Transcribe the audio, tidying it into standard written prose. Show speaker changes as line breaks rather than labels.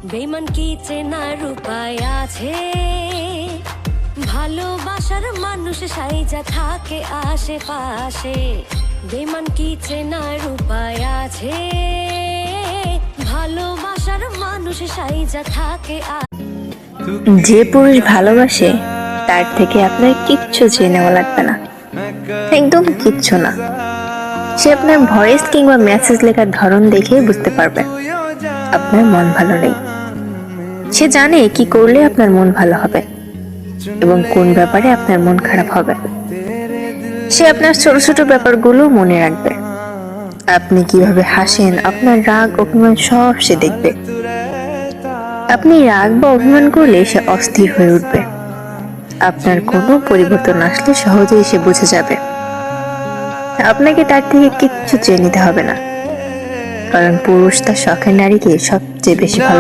বেঈমান কি চেনার উপায় আছে? ভালোবাসার মানুষ সাইজা থাকে আশেপাশে। বেঈমান কি চেনার উপায় আছে? ভালোবাসার মানুষ সাইজা থাকে।
যে পুরুষ ভালোবাসে তার থেকে আপনার কিচ্ছু চেয়ে নেওয়া লাগবে না, একদম কিচ্ছু না। সে আপনার ভয়েস কিংবা মেসেজ লেখার ধরন দেখে বুঝতে পারবে আপনার মন ভালো নেই। সে জানে কি করলে আপনার মন ভালো হবে এবং কোন ব্যাপারে আপনার মন খারাপ হবে। সে আপনার ছোট ছোট ব্যাপারগুলো মনে রাখবে। আপনি কিভাবে হাসেন, আপনার রাগ অভিমান সব সে দেখবে। আপনি রাগ বা অভিমান করলে সে অস্থির হয়ে উঠবে। আপনার কোনো পরিবর্তন আসলে সহজেই সে বুঝে যাবে। আপনাকে তার থেকে কিচ্ছু চেয়ে নিতে হবে না, কারণ পুরুষ তার শখের নারীকে সবচেয়ে বেশি ভালো